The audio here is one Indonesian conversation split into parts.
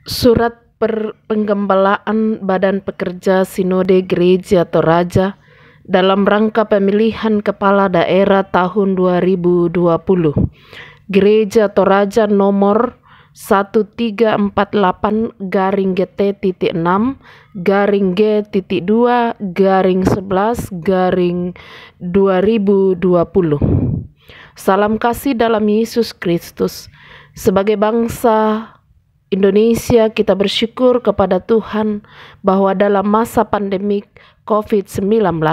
Surat Penggembalaan Badan Pekerja Sinode Gereja Toraja dalam rangka pemilihan Kepala Daerah tahun 2020. Gereja Toraja nomor 1348-G.2/11/2020. Salam kasih dalam Yesus Kristus. Sebagai bangsa Indonesia, kita bersyukur kepada Tuhan bahwa dalam masa pandemik COVID-19,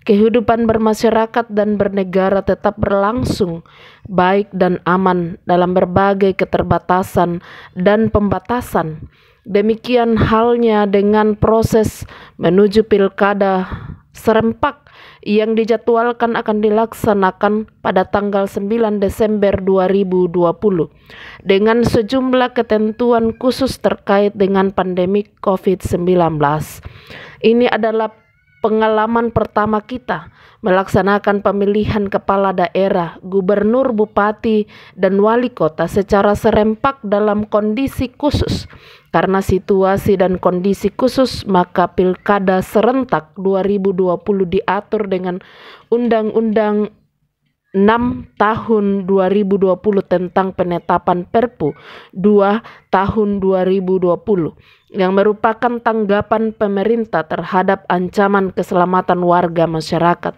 kehidupan bermasyarakat dan bernegara tetap berlangsung baik dan aman dalam berbagai keterbatasan dan pembatasan. Demikian halnya dengan proses menuju pilkada serentak yang dijadwalkan akan dilaksanakan pada tanggal 9 Desember 2020 dengan sejumlah ketentuan khusus terkait dengan pandemi COVID-19. Ini adalah pengalaman pertama kita melaksanakan pemilihan kepala daerah, gubernur, bupati, dan wali kota secara serempak dalam kondisi khusus. Karena situasi dan kondisi khusus, maka Pilkada Serentak 2020 diatur dengan Undang-Undang 6 tahun 2020 tentang penetapan Perpu 2 tahun 2020 yang merupakan tanggapan pemerintah terhadap ancaman keselamatan warga masyarakat.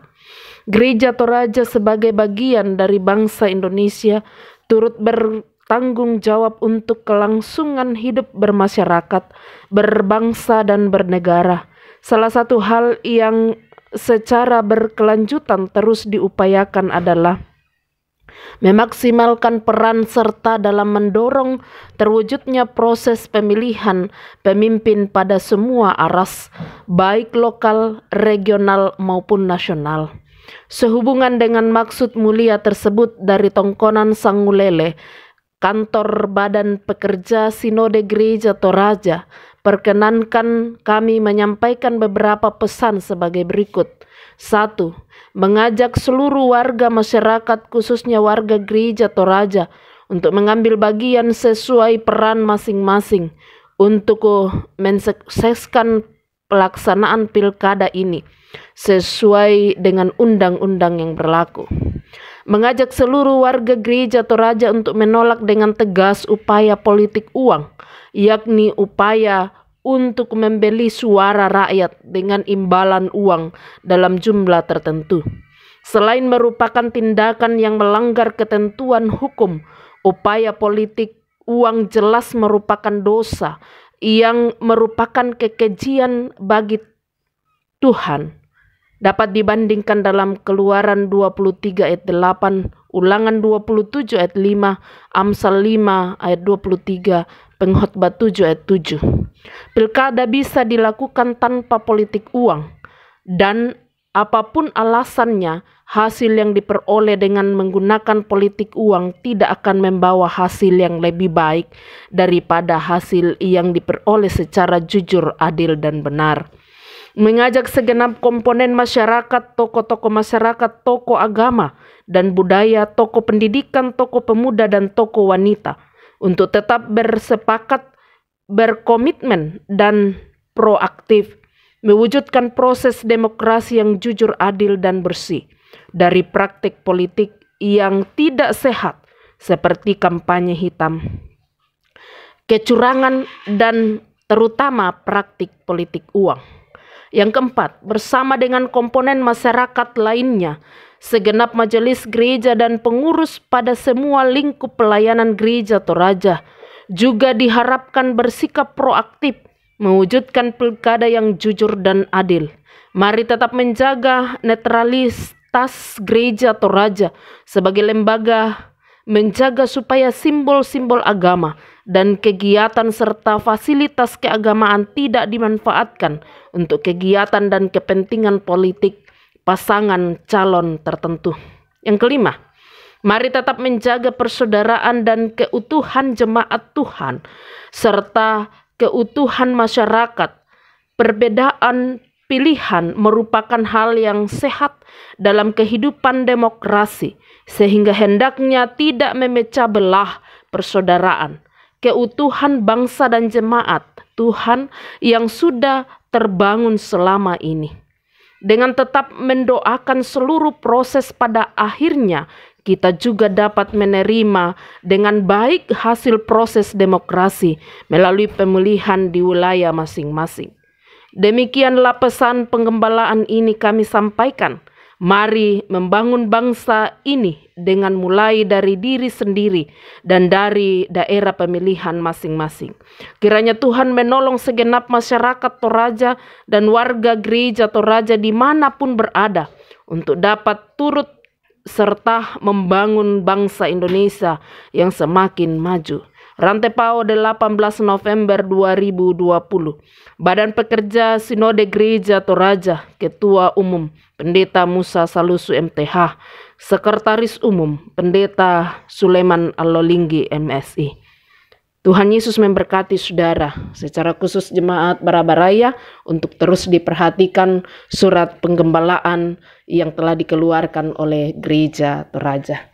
Gereja Toraja sebagai bagian dari bangsa Indonesia turut bertanggung jawab untuk kelangsungan hidup bermasyarakat, berbangsa dan bernegara. Salah satu hal yang secara berkelanjutan terus diupayakan adalah memaksimalkan peran serta dalam mendorong terwujudnya proses pemilihan pemimpin pada semua aras, baik lokal, regional maupun nasional. Sehubungan dengan maksud mulia tersebut dari Tongkonan Sangulele, Kantor Badan Pekerja Sinode Gereja Toraja, perkenankan kami menyampaikan beberapa pesan sebagai berikut. 1. Mengajak seluruh warga masyarakat khususnya warga Gereja Toraja untuk mengambil bagian sesuai peran masing-masing untuk mensukseskan pelaksanaan pilkada ini sesuai dengan undang-undang yang berlaku. Mengajak seluruh warga Gereja Toraja untuk menolak dengan tegas upaya politik uang, yakni upaya untuk membeli suara rakyat dengan imbalan uang dalam jumlah tertentu. Selain merupakan tindakan yang melanggar ketentuan hukum, upaya politik uang jelas merupakan dosa yang merupakan kekejian bagi Tuhan. Dapat dibandingkan dalam Keluaran 23 ayat 8, Ulangan 27 ayat 5, Amsal 5 ayat 23, Pengkhotbah 7 ayat 7. Pilkada bisa dilakukan tanpa politik uang, dan apapun alasannya, hasil yang diperoleh dengan menggunakan politik uang tidak akan membawa hasil yang lebih baik daripada hasil yang diperoleh secara jujur, adil, dan benar. Mengajak segenap komponen masyarakat, tokoh-tokoh masyarakat, tokoh agama dan budaya, tokoh pendidikan, tokoh pemuda, dan tokoh wanita untuk tetap bersepakat, berkomitmen, dan proaktif mewujudkan proses demokrasi yang jujur, adil, dan bersih dari praktik politik yang tidak sehat seperti kampanye hitam, kecurangan, dan terutama praktik politik uang. Yang keempat, bersama dengan komponen masyarakat lainnya, segenap majelis gereja dan pengurus pada semua lingkup pelayanan Gereja Toraja juga diharapkan bersikap proaktif mewujudkan pilkada yang jujur dan adil. Mari tetap menjaga netralitas Gereja Toraja sebagai lembaga, menjaga supaya simbol-simbol agama dan kegiatan serta fasilitas keagamaan tidak dimanfaatkan untuk kegiatan dan kepentingan politik pasangan calon tertentu. Yang kelima, mari tetap menjaga persaudaraan dan keutuhan jemaat Tuhan serta keutuhan masyarakat. Perbedaan pilihan merupakan hal yang sehat dalam kehidupan demokrasi, sehingga hendaknya tidak memecah belah persaudaraan. keutuhan bangsa dan jemaat Tuhan yang sudah terbangun selama ini. Dengan tetap mendoakan seluruh proses pada akhirnya, kita juga dapat menerima dengan baik hasil proses demokrasi melalui pemilihan di wilayah masing-masing. Demikianlah pesan penggembalaan ini kami sampaikan. Mari membangun bangsa ini dengan mulai dari diri sendiri dan dari daerah pemilihan masing-masing. Kiranya Tuhan menolong segenap masyarakat Toraja dan warga gereja Toraja dimanapun berada untuk dapat turut serta membangun bangsa Indonesia yang semakin maju. Rantai Pao 18 November 2020. Badan Pekerja Sinode Gereja Toraja, Ketua Umum Pendeta Musa Salusu MTH, Sekretaris Umum Pendeta Suleman Alolinggi MSI. Tuhan Yesus memberkati saudara, secara khusus jemaat Barabaraya untuk terus diperhatikan surat penggembalaan yang telah dikeluarkan oleh Gereja Toraja.